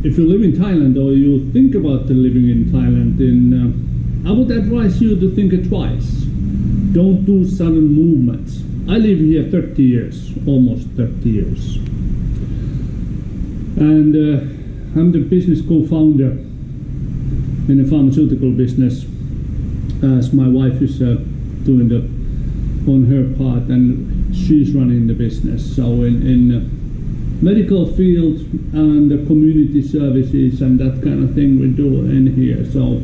if you live in Thailand or you think about living in Thailand, then I would advise you to think it twice. Don't do sudden movements. I live here 30 years, almost 30 years. And I'm the business co-founder in a pharmaceutical business, as my wife is doing on her part, and she's running the business. So in medical field and the community services and that kind of thing we do in here. So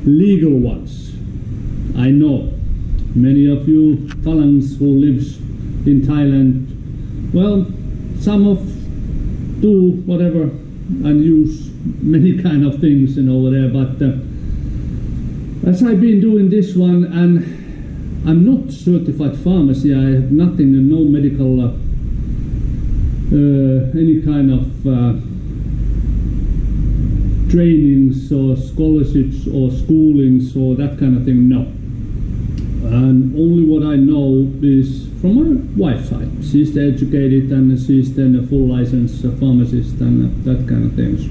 legal ones. I know many of you Falangs who lives in Thailand, well, some of do whatever and use many kind of things over there, but as I've been doing this one, and I'm not certified pharmacy, I have nothing, no medical any kind of trainings or scholarships or schoolings or that kind of thing, no. And only what I know is from my wife's side. She's educated and she's then a full licensed pharmacist and that kind of things.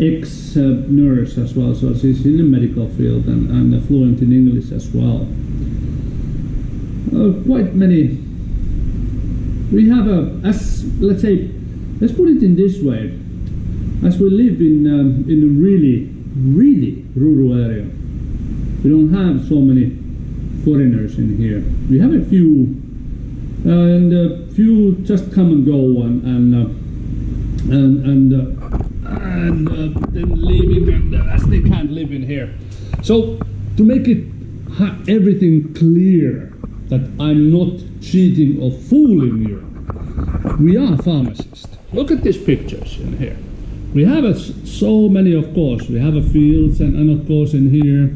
Ex-nurse as well, so she's in the medical field and fluent in English as well. Quite many. We have let's put it in this way, as we live in a really, really rural area, we don't have so many foreigners in here. We have a few, and a few just come and go and then leaving as they can't live in here. So to make it everything clear that I'm not cheating or fooling you, we are pharmacists. Look at these pictures in here. We have so many, of course. We have a fields and of course in here,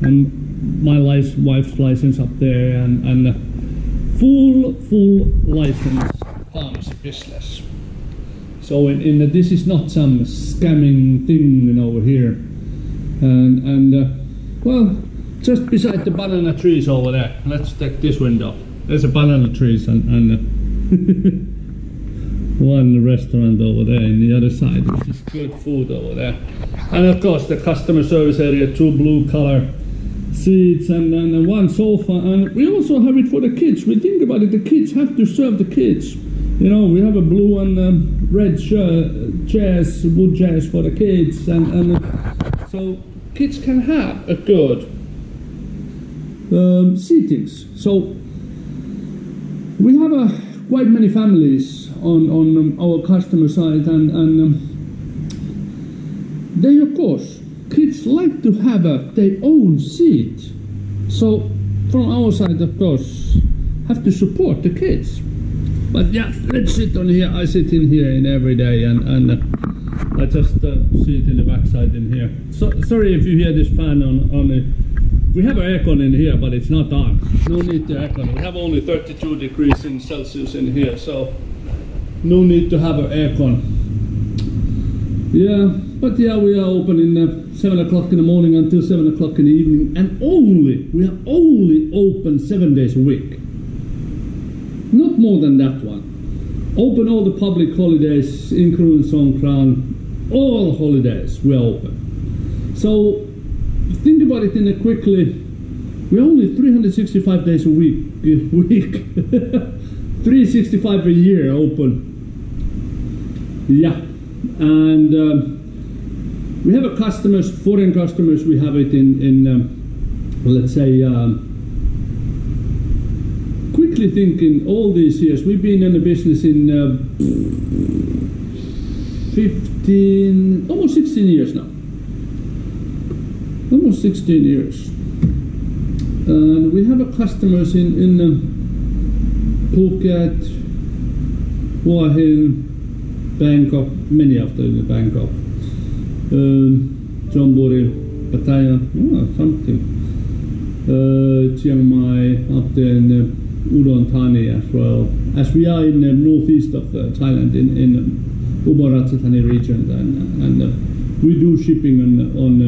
and my wife's license up there, and full license pharmacy business. So this is not some scamming thing over here. And well, just beside the banana trees over there. Let's take this window. There's a banana trees and one restaurant over there in the other side, which is good food over there. And of course the customer service area, 2 blue color seats and one sofa. And we also have it for the kids. We think about it, the kids have to serve the kids. You know, we have a blue and red chairs, wood chairs for the kids, and so kids can have a good seatings. So we have quite many families on our customer side, and they, of course, kids like to have their own seat. So from our side, of course, have to support the kids. But yeah, let's sit on here. I sit in here every day, and I just sit in the backside in here. So sorry if you hear this fan on the. We have an aircon in here, but it's not on. No need to aircon. We have only 32 degrees in Celsius in here, so no need to have an aircon. Yeah, but yeah, we are open in 7 o'clock in the morning until 7 o'clock in the evening, and we are only open 7 days a week. Not more than that one. Open all the public holidays, including Songkran, all holidays we are open. So think about it in a quickly. We're only 365 days a week. 365 a year open. Yeah, and we have a customers, foreign customers. We have it in let's say. Quickly thinking, all these years we've been in the business in 15, almost 16 years now. Almost 16 years. And we have a customers in Phuket, Hua Hin, Bangkok, many of them in Bangkok, Chonburi, Pattaya, something, Chiang Mai, up there in Udon Thani as well, as we are in the northeast of Thailand in Ubon Ratchathani region, and we do shipping on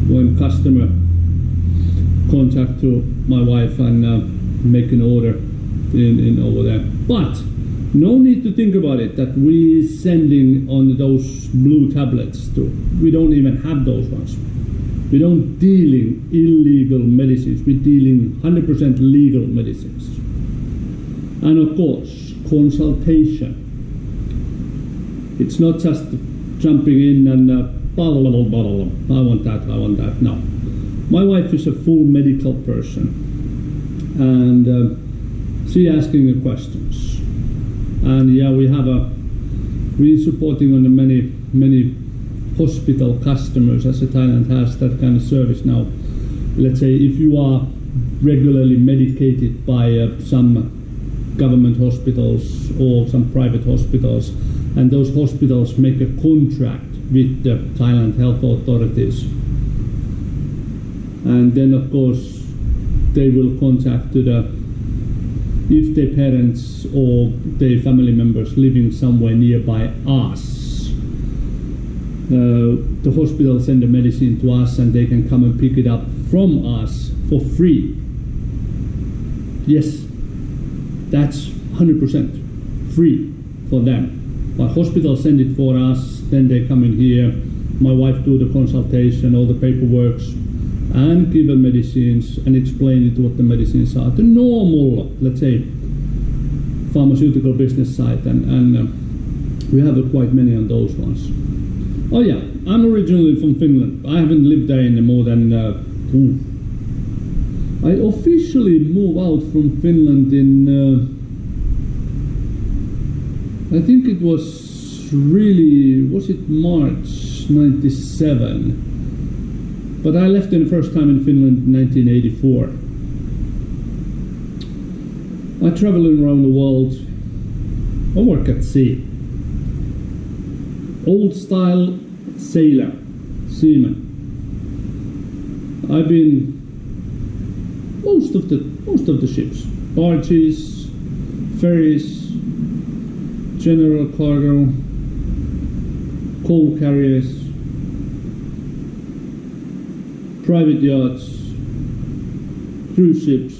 when customer contact to my wife and make an order in over there. But No need to think about it that we sending on those blue tablets too. We don't even have those ones. We don't deal in illegal medicines. We deal in 100% legal medicines. And of course, consultation. It's not just jumping in and bottle, I want that, I want that. No. My wife is a full medical person, and she asking the questions. And yeah, we're supporting on the many hospital customers, as Thailand has that kind of service now. Let's say if you are regularly medicated by some government hospitals or some private hospitals, and those hospitals make a contract with the Thailand health authorities, and then of course they will contact if their parents or their family members living somewhere nearby us. The hospital send the medicine to us, and they can come and pick it up from us for free. Yes, that's 100% free for them. But hospitals send it for us, then they come in here, my wife do the consultation, all the paperwork, and give the medicines and explain it what the medicines are. The normal, let's say, pharmaceutical business side, and we have quite many on those ones. Oh yeah, I'm originally from Finland. I haven't lived there in more than... I officially moved out from Finland in... I think it was it March 97? But I left in the first time in Finland in 1984. I travel around the world. I work at sea. Old style sailor, seaman. I've been most of the ships, barges, ferries, general cargo, coal carriers, private yachts, cruise ships,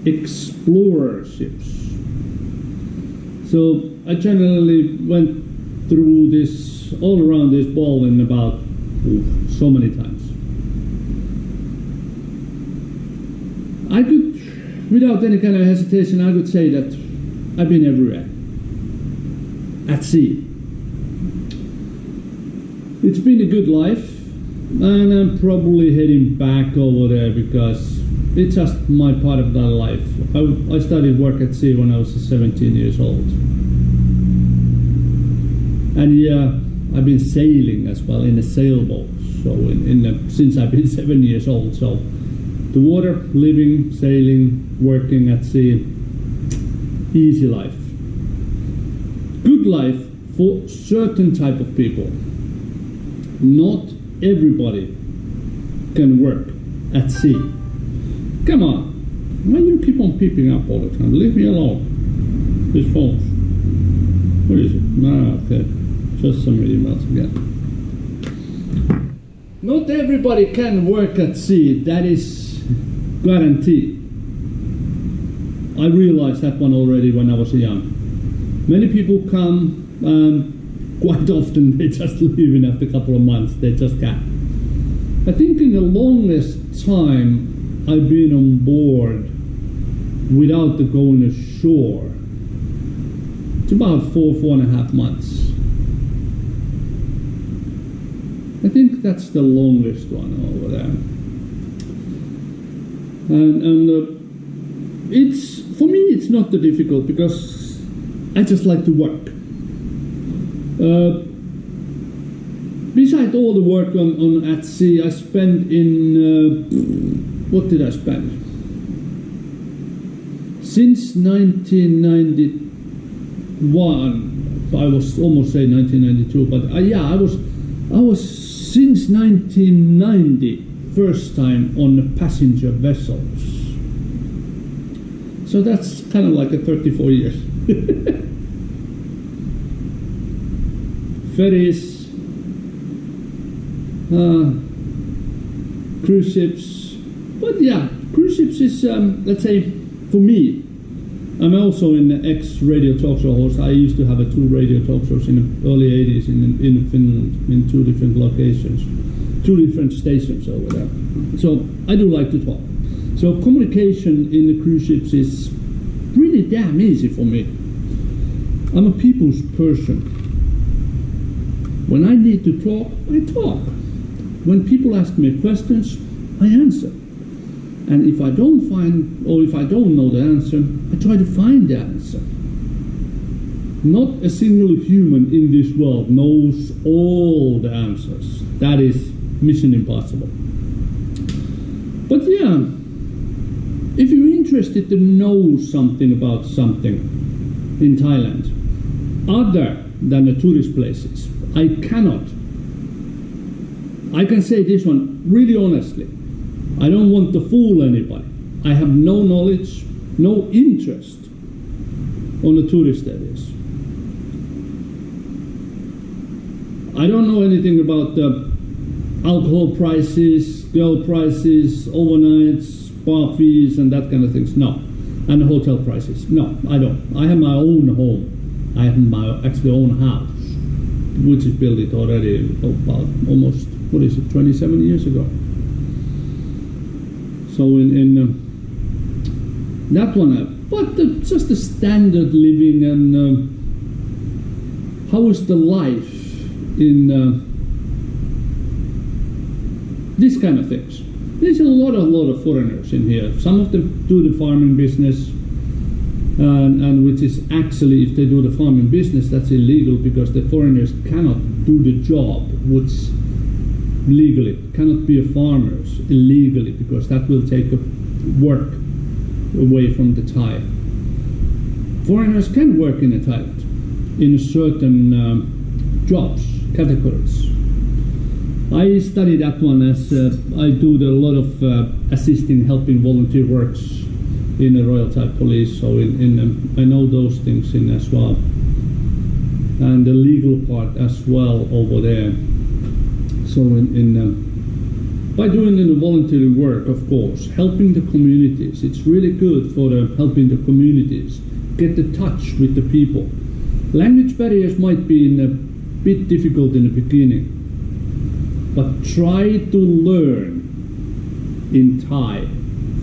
explorer ships. So I generally went through this, all around this ball in about so many times. I could, without any kind of hesitation, I could say that I've been everywhere at sea. It's been a good life, and I'm probably heading back over there because it's just my part of that life. I started work at sea when I was 17 years old. And yeah, I've been sailing as well in a sailboat. So since I've been 7 years old. So the water, living, sailing, working at sea, easy life. Good life for certain type of people. Not everybody can work at sea. Come on, why do you keep on peeping up all the time? Leave me alone. This phone. What is it? Ah, okay. Just some emails again. Not everybody can work at sea. That is guaranteed. I realized that one already when I was young. Many people come, quite often they just leave in after a couple of months. They just can't. I think in the longest time I've been on board without going ashore, it's about 4.5 months. I think that's the longest one over there. And it's, for me, it's not that difficult because I just like to work. Besides all the work on at sea, I spent in what did I spend? Since 1991, I was almost saying 1992, but yeah, I was since 1990 first time on the passenger vessels. So that's kind of like a 34 years. Ferries, cruise ships. But yeah, cruise ships is, let's say, for me, I'm also in ex-radio talk show host. I used to have 2 radio talk shows in the early 80s in Finland, in 2 different locations, 2 different stations over there. So I do like to talk. So communication in the cruise ships is really damn easy for me. I'm a people's person. When I need to talk, I talk. When people ask me questions, I answer. And if I don't find, or if I don't know the answer, I try to find the answer. Not a single human in this world knows all the answers. That is mission impossible. But yeah, if you're interested to know something about something in Thailand, other than the tourist places, I can say this one really honestly. I don't want to fool anybody. I have no knowledge, no interest on the tourist areas. I don't know anything about the alcohol prices, girl prices, overnights, bar fees, and that kind of things. No. And the hotel prices. No, I don't. I have my own home. I have my actually own house, which is built it already about almost, 27 years ago. So in that one, but just the standard living and how is the life in these kind of things. There's a lot of foreigners in here. Some of them do the farming business, and which is actually, if they do the farming business, that's illegal because the foreigners cannot do the job, which legally cannot be a farmers illegally because that will take work away from the Thai. Foreigners can work in Thailand in certain jobs, categories. I study that one as I do a lot of assisting, helping volunteer works in the Royal Thai Police, so I know those things in as well, and the legal part as well over there. So by doing the voluntary work, of course, helping the communities, it's really good for helping the communities get the touch with the people. Language barriers might be a bit difficult in the beginning, but try to learn in Thai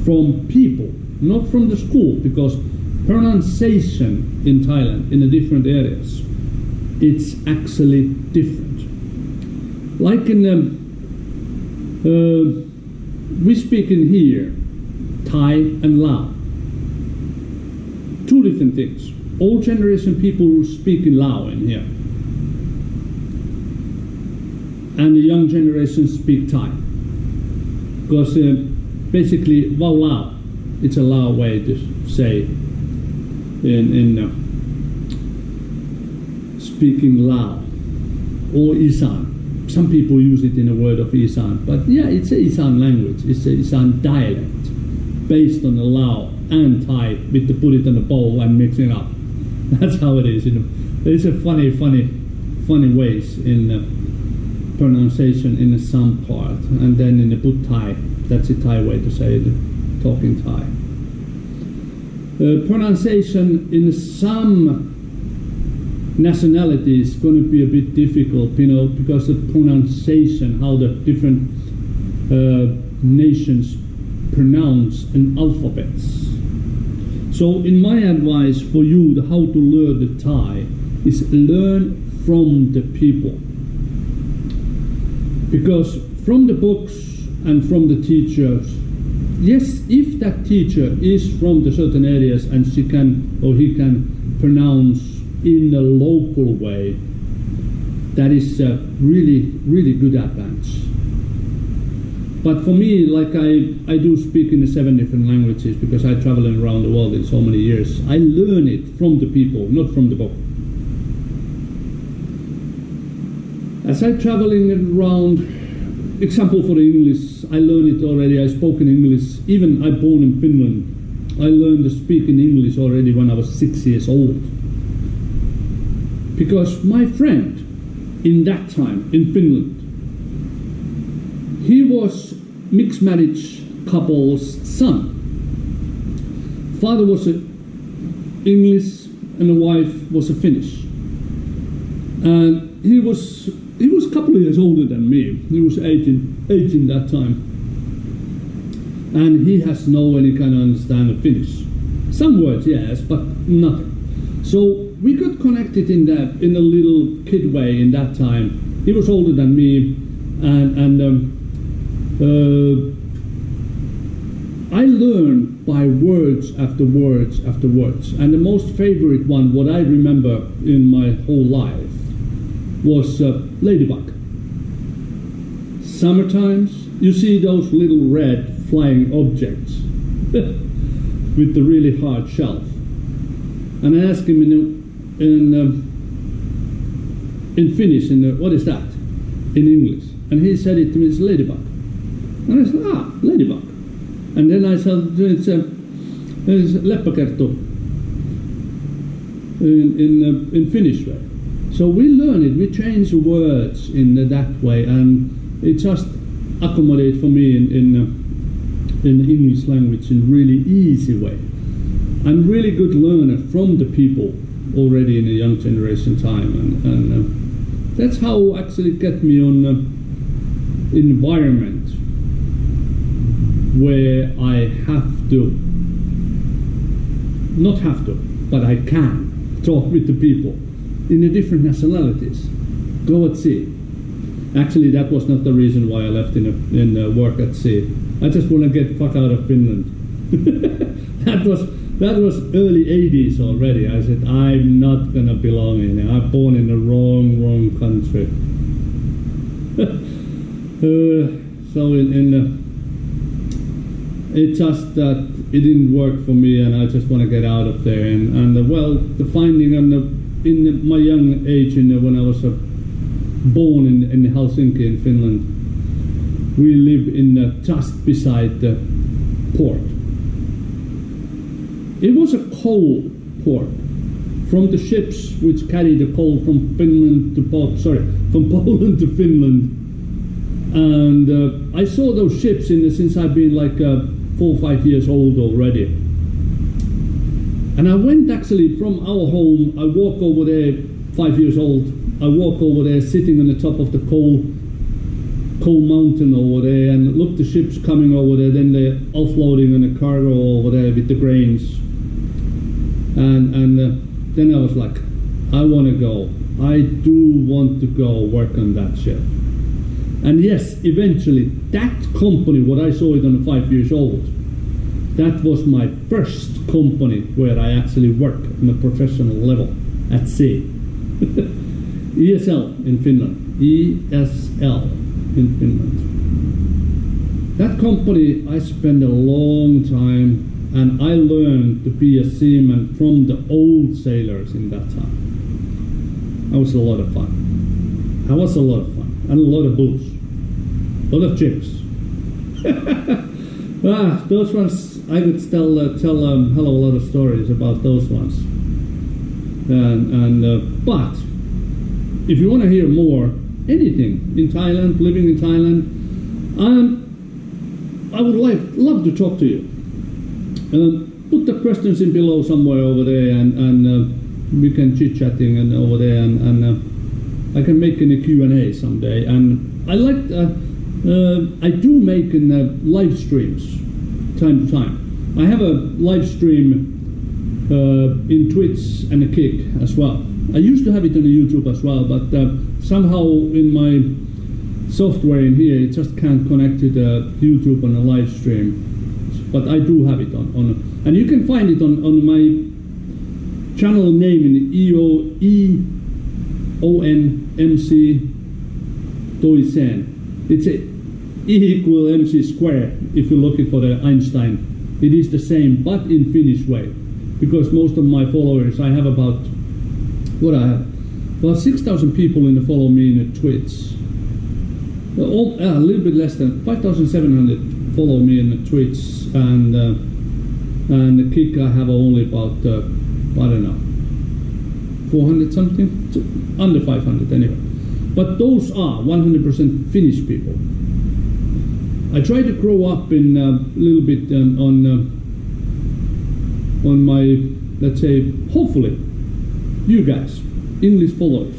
from people, not from the school, because pronunciation in Thailand in the different areas, it's actually different. Like in we speak in here Thai and Lao, 2 different things. Old generation people speak in Lao in here, and the young generation speak Thai, because basically Wao Lao, it's a Lao way to say in speaking Lao or Isan. Some people use it in a word of Isan, but yeah, it's a Isan language. It's a Isan dialect based on the Lao and Thai with the put it in a bowl and mix it up. That's how it is. It's a funny ways in pronunciation in some part, and then in the Put Thai, that's a Thai way to say it, talking Thai. Pronunciation in some nationality is going to be a bit difficult, because the pronunciation, how the different nations pronounce an alphabets. So in my advice for you, how to learn the Thai is learn from the people. Because from the books and from the teachers, yes, if that teacher is from the certain areas and she can or he can pronounce in a local way, that is a really good advantage. But for me, like I do speak in the 7 different languages because I travel around the world in so many years. I learn it from the people, not from the book. As I'm traveling around, example for the English, I learned it already. I spoke in English. Even I born in Finland. I learned to speak in English already when I was 6 years old. Because my friend in that time in Finland, he was mixed marriage couple's son. Father was a English, and the wife was a Finnish. And he was a couple of years older than me. He was 18 that time. And he has no any kind of understanding of Finnish. Some words, yes, but nothing. So we got connected in a little kid way in that time. He was older than me, and I learned by words after words after words. And the most favorite one, what I remember in my whole life, was ladybug. Summertimes, you see those little red flying objects with the really hard shelf. And I asked him in Finnish, what is that? In English. And he said it to me, it's ladybug. And I said, ladybug. And then I said, it's leppäkerttu in Finnish way. So we learn it, we change words in that way, and it just accommodates for me in the English language in really easy way. I'm really good learner from the people already in a young generation time, and that's how actually get me on environment where I have to, not have to, but I can talk with the people in the different nationalities. Go at sea. Actually, that was not the reason why I left in work at sea. I just want to get fuck out of Finland. That was early 80s already. I said, I'm not gonna belong in it. I'm born in the wrong country. So it just that it didn't work for me, and I just want to get out of there. And well, the finding in my young age, when I was born in Helsinki in Finland, we live in just beside the port. It was a coal port. From the ships which carry the coal from Poland to Finland. And I saw those ships since I've been like 4 or 5 years old already. And I went actually from our home, I walk over there, 5 years old, I walk over there sitting on the top of the coal mountain over there, and look the ships coming over there, then they're offloading on the cargo over there with the grains. And then I was like, I want to go. I do want to go work on that ship. And yes, eventually, that company, what I saw it on 5 years old, that was my first company where I actually worked on a professional level at sea. ESL in Finland. ESL in Finland. That company, I spent a long time, and I learned to be a seaman from the old sailors in that time. That was a lot of fun. That was a lot of fun. And a lot of booze. A lot of chicks. Those ones, I could tell a hell of a lot of stories about those ones. But if you want to hear more, anything in Thailand, living in Thailand, I would love to talk to you. Put the questions in below somewhere over there, and we can chit-chatting and over there, and I can make in a Q&A someday. And I like I do make live streams time to time. I have a live stream in Twitch and a Kick as well. I used to have it on YouTube as well, but somehow in my software in here, it just can't connect to the YouTube on a live stream. But I do have it on and you can find it on my channel name in EONMC Toisen. It's a E equal MC square if you're looking for the Einstein. It is the same, but in Finnish way. Because most of my followers, I have about 6,000 people follow me in Twitch. A little bit less than 5,700 follow me in the Twitch, and the Kick I have only about I don't know, 400 something, under 500 anyway. But those are 100% Finnish people. I try to grow up in a little bit on my let's say, hopefully, you guys, English followers.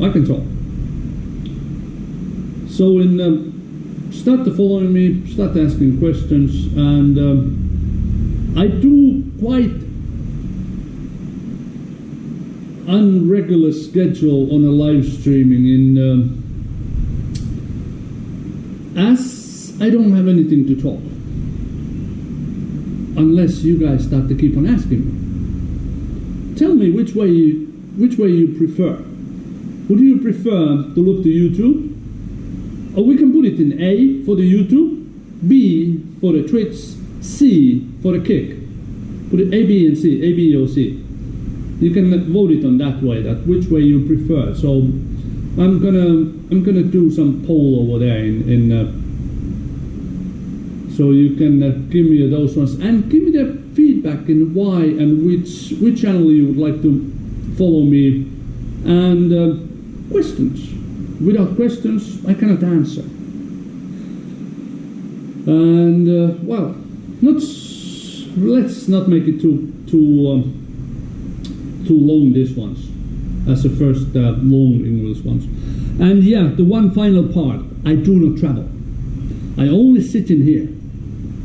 I can talk. So start to following me, start asking questions, and I do quite unregular schedule on a live streaming as I don't have anything to talk unless you guys start to keep on asking me. Tell me which way you prefer. Would you prefer to look to YouTube? Or we can put it in A for the YouTube, B for the Twitch, C for the Kick. Put it A, B, and C, A, B, or C. You can vote it on that way, that which way you prefer. So I'm gonna do some poll over there so you can give me those ones and give me the feedback in why and which channel you would like to follow me, and questions. Without questions, I cannot answer. And well, let's not make it too long. This ones as the first long English ones. And yeah, the one final part: I do not travel. I only sit in here,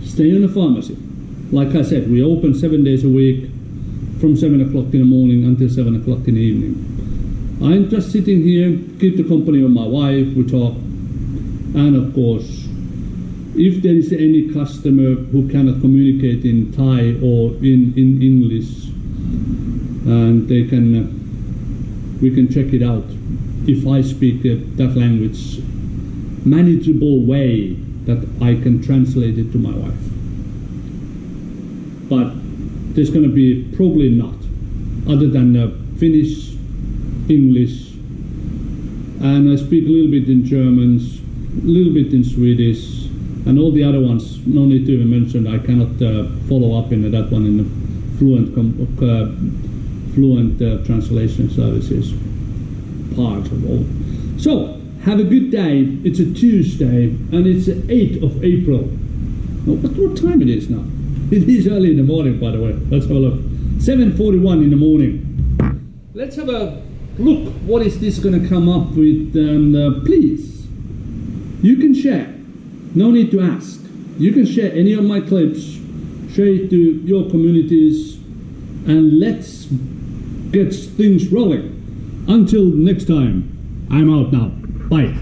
stay in the pharmacy. Like I said, we open 7 days a week, from 7 o'clock in the morning until 7 o'clock in the evening. I'm just sitting here, keep the company of my wife, we talk, and of course, if there is any customer who cannot communicate in Thai or in English, and we can check it out if I speak that language manageable way that I can translate it to my wife. But there's going to be probably not, other than Finnish, English, and I speak a little bit in German, a little bit in Swedish, and all the other ones, no need to even mention. I cannot follow up in that one in the fluent translation services part of all. So, have a good day. It's a Tuesday, and it's the 8th of April. Oh, but what time it is now? It is early in the morning, by the way. Let's have a look. 7:41 in the morning. Let's have a look. What is this going to come up with? And please, you can share. No need to ask. You can share any of my clips. Share it to your communities, and let's get things rolling. Until next time, I'm out now. Bye.